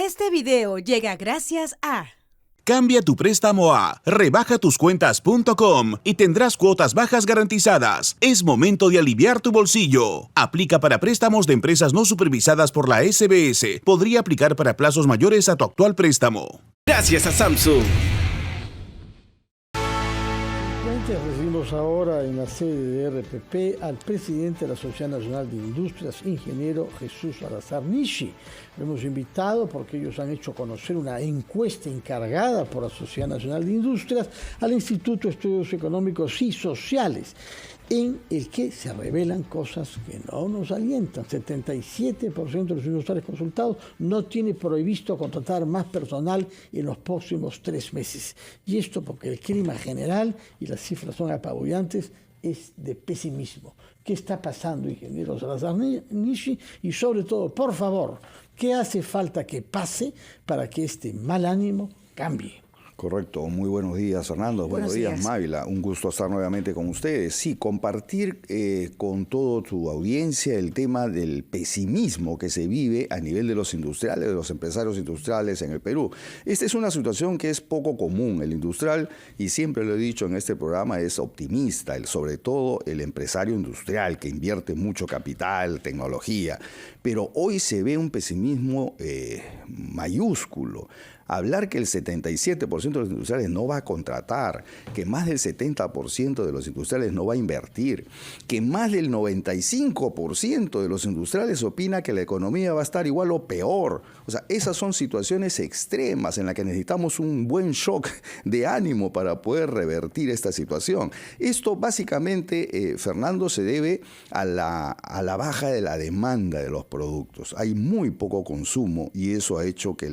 Este video llega gracias a... Cambia tu préstamo a rebajatoscuentas.com y tendrás cuotas bajas garantizadas. Es momento de aliviar tu bolsillo. Aplica para préstamos de empresas no supervisadas por la SBS. Podría aplicar para plazos mayores a tu actual préstamo. Gracias a Samsung. Recibimos ahora en la sede de RPP al presidente de la Sociedad Nacional de Industrias, ingeniero Jesús Salazar Nishi. Lo hemos invitado porque ellos han hecho conocer una encuesta encargada por la Sociedad Nacional de Industrias al Instituto de Estudios Económicos y Sociales, en el que se revelan cosas que no nos alientan. 77% de los industriales consultados no tiene prohibido contratar más personal en los próximos 3 meses. Y esto porque el clima general, y las cifras son apabullantes, es de pesimismo. ¿Qué está pasando, ingeniero Salazar Nishi? Y sobre todo, por favor, ¿qué hace falta que pase para que este mal ánimo cambie? Correcto. Muy buenos días, Fernando. Buenos días, Mávila. Un gusto estar nuevamente con ustedes. Sí, compartir con toda tu audiencia el tema del pesimismo que se vive a nivel de los industriales, de los empresarios industriales en el Perú. Esta es una situación que es poco común. El industrial, y siempre lo he dicho en este programa, es optimista, sobre todo el empresario industrial que invierte mucho capital, tecnología. Pero hoy se ve un pesimismo mayúsculo. Hablar que el 77% de los industriales no va a contratar, que más del 70% de los industriales no va a invertir, que más del 95% de los industriales opina que la economía va a estar igual o peor. O sea, esas son situaciones extremas en las que necesitamos un buen shock de ánimo para poder revertir esta situación. Esto básicamente, Fernando, se debe a la baja de la demanda de los productos. Hay muy poco consumo y eso ha hecho que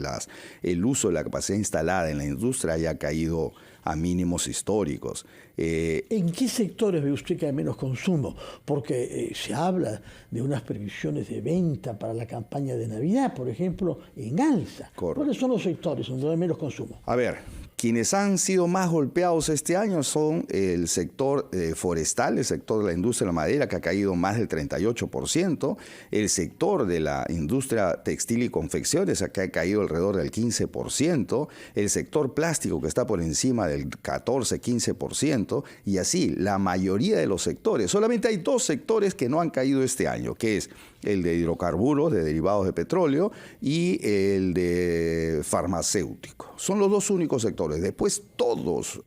el uso de la capacidad instalada en la industria haya caído a mínimos históricos. ¿En qué sectores ve usted que hay menos consumo? Porque se habla de unas previsiones de venta para la campaña de Navidad, por ejemplo, en alza. Correcto. ¿Cuáles son los sectores donde hay menos consumo? A ver, quienes han sido más golpeados este año son el sector forestal, el sector de la industria de la madera, que ha caído más del 38%, el sector de la industria textil y confecciones, que ha caído alrededor del 15%, el sector plástico, que está por encima del 14-15%, y así, la mayoría de los sectores. Solamente hay 2 sectores que no han caído este año, que es el de hidrocarburos, de derivados de petróleo, y el de farmacéutico. Son los 2 únicos sectores. Después todos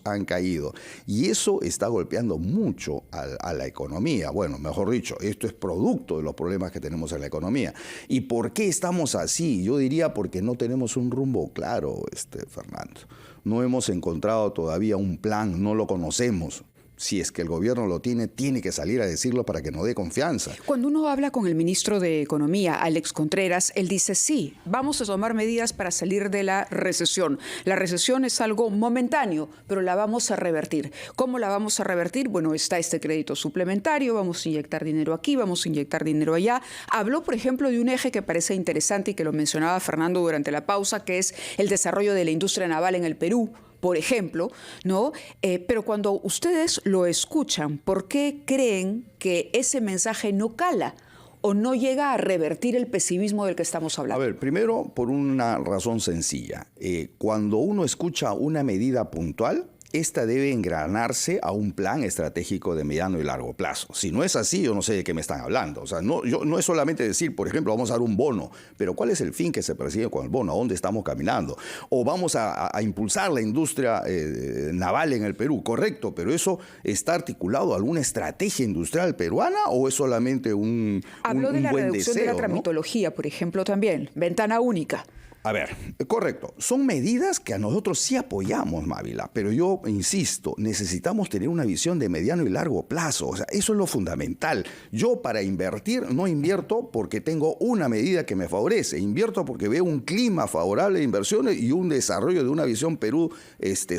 han caído. Y eso está golpeando mucho a la economía. Bueno, mejor dicho, esto es producto de los problemas que tenemos en la economía. ¿Y por qué estamos así? Yo diría porque no tenemos un rumbo claro, Fernando. No hemos encontrado todavía un plan, no lo conocemos. Si es que el gobierno lo tiene, tiene que salir a decirlo para que nos dé confianza. Cuando uno habla con el ministro de Economía, Alex Contreras, él dice, sí, vamos a tomar medidas para salir de la recesión. La recesión es algo momentáneo, pero la vamos a revertir. ¿Cómo la vamos a revertir? Bueno, está este crédito suplementario, vamos a inyectar dinero aquí, vamos a inyectar dinero allá. Habló, por ejemplo, de un eje que parece interesante y que lo mencionaba Fernando durante la pausa, que es el desarrollo de la industria naval en el Perú, por ejemplo, ¿no? Pero cuando ustedes lo escuchan, ¿por qué creen que ese mensaje no cala o no llega a revertir el pesimismo del que estamos hablando? A ver, primero, por una razón sencilla. Cuando uno escucha una medida puntual, esta debe engranarse a un plan estratégico de mediano y largo plazo. Si no es así, yo no sé de qué me están hablando. O sea, no es solamente decir, por ejemplo, vamos a dar un bono, pero ¿cuál es el fin que se persigue con el bono? ¿A dónde estamos caminando? O vamos a impulsar la industria naval en el Perú, correcto, pero ¿eso está articulado a alguna estrategia industrial peruana o es solamente un Habló de la buen reducción deseo, de la tramitología, por ejemplo, también, ventana única. A ver, correcto. Son medidas que a nosotros sí apoyamos, Mávila, pero yo insisto, necesitamos tener una visión de mediano y largo plazo. O sea, eso es lo fundamental. Yo para invertir no invierto porque tengo una medida que me favorece. Invierto porque veo un clima favorable de inversiones y un desarrollo de una visión Perú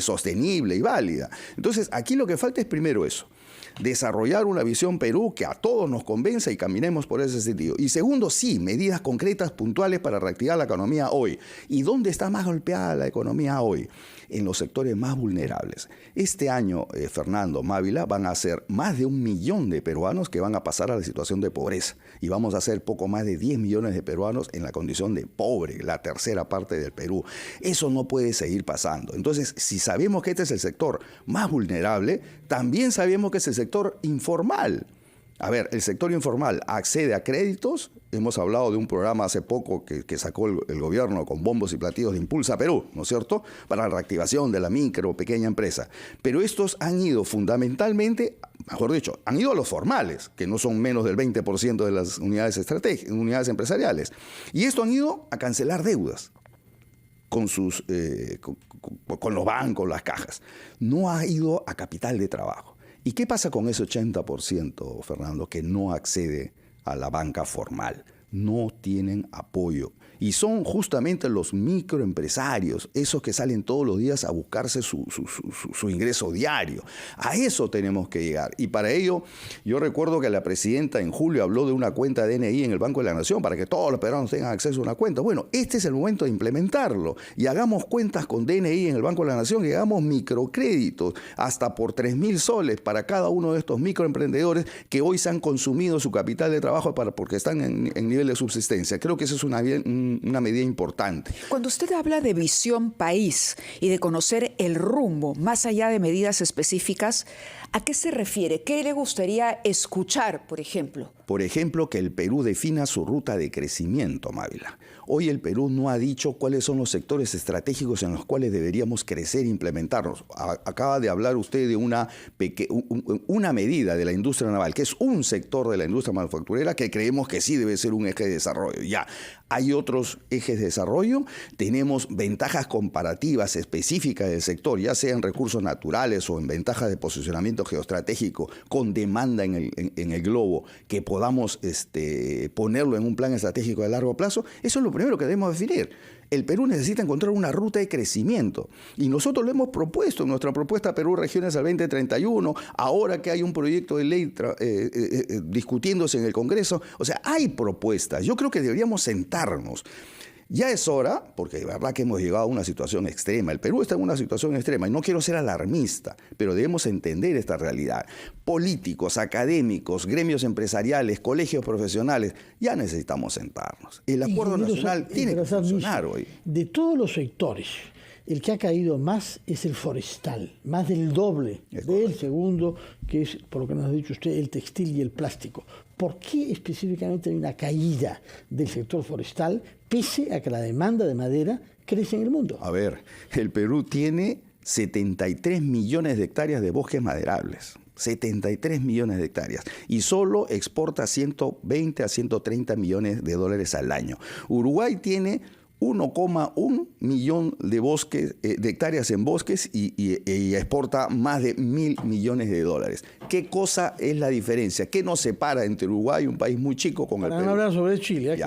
sostenible y válida. Entonces, aquí lo que falta es primero eso. desarrollar una visión Perú que a todos nos convenza y caminemos por ese sentido. Y segundo, sí, medidas concretas, puntuales para reactivar la economía hoy. ¿Y dónde está más golpeada la economía hoy? En los sectores más vulnerables. Este año, Fernando, Mávila, van a ser más de 1 millón de peruanos que van a pasar a la situación de pobreza. Y vamos a ser poco más de 10 millones de peruanos en la condición de pobre, la tercera parte del Perú. Eso no puede seguir pasando. Entonces, si sabemos que este es el sector más vulnerable, también sabemos que es el sector informal. A ver, el sector informal accede a créditos. Hemos hablado de un programa hace poco que sacó el gobierno con bombos y platillos de Impulsa Perú, ¿no es cierto?, para la reactivación de la micro o pequeña empresa. Pero estos han ido fundamentalmente, mejor dicho, han ido a los formales, que no son menos del 20% de las unidades empresariales. Y esto han ido a cancelar deudas con los bancos, las cajas. No ha ido a capital de trabajo. ¿Y qué pasa con ese 80%, Fernando, que no accede a la banca formal? No tienen apoyo. Y son justamente los microempresarios, esos que salen todos los días a buscarse su ingreso diario. A eso tenemos que llegar. Y para ello, yo recuerdo que la presidenta en julio habló de una cuenta DNI en el Banco de la Nación para que todos los peruanos tengan acceso a una cuenta. Bueno, este es el momento de implementarlo. Y hagamos cuentas con DNI en el Banco de la Nación y hagamos microcréditos hasta por 3.000 soles para cada uno de estos microemprendedores que hoy se han consumido su capital de trabajo porque están en nivel de subsistencia. Creo que eso es una medida importante. Cuando usted habla de visión país y de conocer el rumbo más allá de medidas específicas, ¿a qué se refiere? ¿Qué le gustaría escuchar, por ejemplo? Por ejemplo, que el Perú defina su ruta de crecimiento, Mávila. Hoy el Perú no ha dicho cuáles son los sectores estratégicos en los cuales deberíamos crecer e implementarnos. Acaba de hablar usted de una medida de la industria naval, que es un sector de la industria manufacturera que creemos que sí debe ser un eje de desarrollo. Ya, hay otros ejes de desarrollo, tenemos ventajas comparativas específicas del sector, ya sea en recursos naturales o en ventajas de posicionamiento geoestratégico con demanda en el globo, que podamos ponerlo en un plan estratégico de largo plazo. Eso es lo primero que debemos definir. El Perú necesita encontrar una ruta de crecimiento y nosotros lo hemos propuesto en nuestra propuesta Perú Regiones al 2031, ahora que hay un proyecto de ley discutiéndose en el Congreso. O sea, hay propuestas. Yo creo que deberíamos sentarnos. Ya es hora, porque de verdad que hemos llegado a una situación extrema. El Perú está en una situación extrema y no quiero ser alarmista, pero debemos entender esta realidad. Políticos, académicos, gremios empresariales, colegios profesionales, ya necesitamos sentarnos. El acuerdo nacional tiene que funcionar hoy. De todos los sectores, el que ha caído más es el forestal, más del doble del segundo, que es, por lo que nos ha dicho usted, el textil y el plástico. ¿Por qué específicamente hay una caída del sector forestal, pese a que la demanda de madera crece en el mundo? A ver, el Perú tiene 73 millones de hectáreas de bosques maderables. 73 millones de hectáreas y solo exporta 120 a 130 millones de dólares al año. Uruguay tiene 1,1 millón de hectáreas en bosques y exporta más de 1.000 millones de dólares. ¿Qué cosa es la diferencia? ¿Qué nos separa entre Uruguay, un país muy chico, con el Perú? Para no hablar sobre Chile,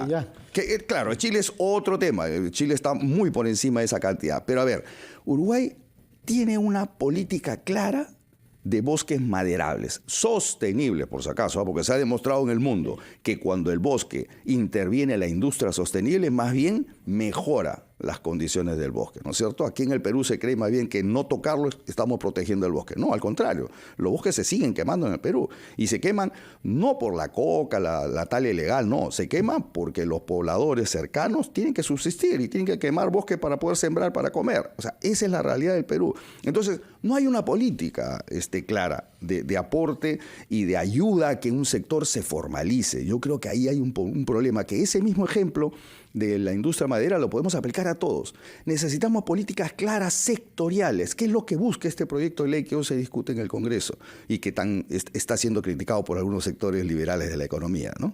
claro, Chile es otro tema. Chile está muy por encima de esa cantidad. Pero a ver, Uruguay tiene una política clara de bosques maderables, sostenibles por si acaso, porque se ha demostrado en el mundo que cuando el bosque interviene la industria sostenible, más bien mejora las condiciones del bosque, ¿no es cierto? Aquí en el Perú se cree más bien que no tocarlo estamos protegiendo el bosque. No, al contrario, los bosques se siguen quemando en el Perú y se queman no por la coca, la tala ilegal, no, se queman porque los pobladores cercanos tienen que subsistir y tienen que quemar bosque para poder sembrar, para comer. O sea, esa es la realidad del Perú. Entonces, no hay una política clara de aporte y de ayuda a que un sector se formalice. Yo creo que ahí hay un problema, que ese mismo ejemplo de la industria madera lo podemos aplicar a todos. Necesitamos políticas claras sectoriales, que es lo que busca este proyecto de ley que hoy se discute en el Congreso y que está siendo criticado por algunos sectores liberales de la economía, ¿no?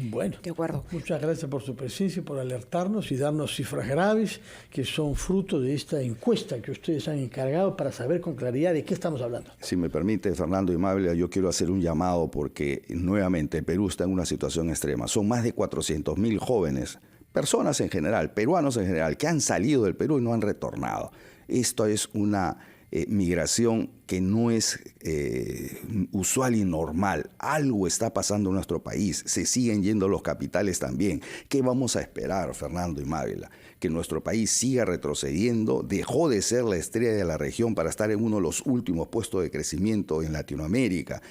Bueno, de acuerdo. Muchas gracias por su presencia, por alertarnos y darnos cifras graves que son fruto de esta encuesta que ustedes han encargado para saber con claridad de qué estamos hablando. Si me permite, Fernando y Mávila, yo quiero hacer un llamado porque nuevamente el Perú está en una situación extrema. Son más de 400.000 jóvenes, personas en general, peruanos en general, que han salido del Perú y no han retornado. Esto es una migración que no es usual y normal. Algo está pasando en nuestro país. Se siguen yendo los capitales también. ¿Qué vamos a esperar, Fernando y Mávila? Que nuestro país siga retrocediendo. Dejó de ser la estrella de la región para estar en uno de los últimos puestos de crecimiento en Latinoamérica.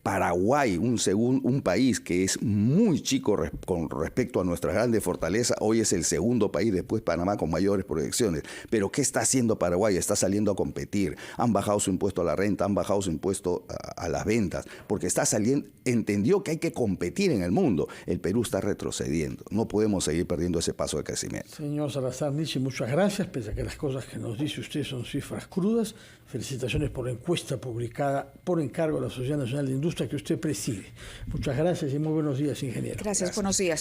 Paraguay, un país que es muy chico con respecto a nuestras grandes fortalezas, hoy es el segundo país después Panamá con mayores proyecciones. Pero ¿qué está haciendo Paraguay? Está saliendo a competir. Han bajado su impuesto a la renta, han bajado su impuesto a las ventas, porque está saliendo, entendió que hay que competir en el mundo. El Perú está retrocediendo. No podemos seguir perdiendo ese paso de crecimiento. Señor Salazar Nishi, muchas gracias. Pese a que las cosas que nos dice usted son cifras crudas, felicitaciones por la encuesta publicada por encargo de la Sociedad Nacional de Industria que usted preside. Muchas gracias y muy buenos días, ingeniero. Gracias. Buenos días.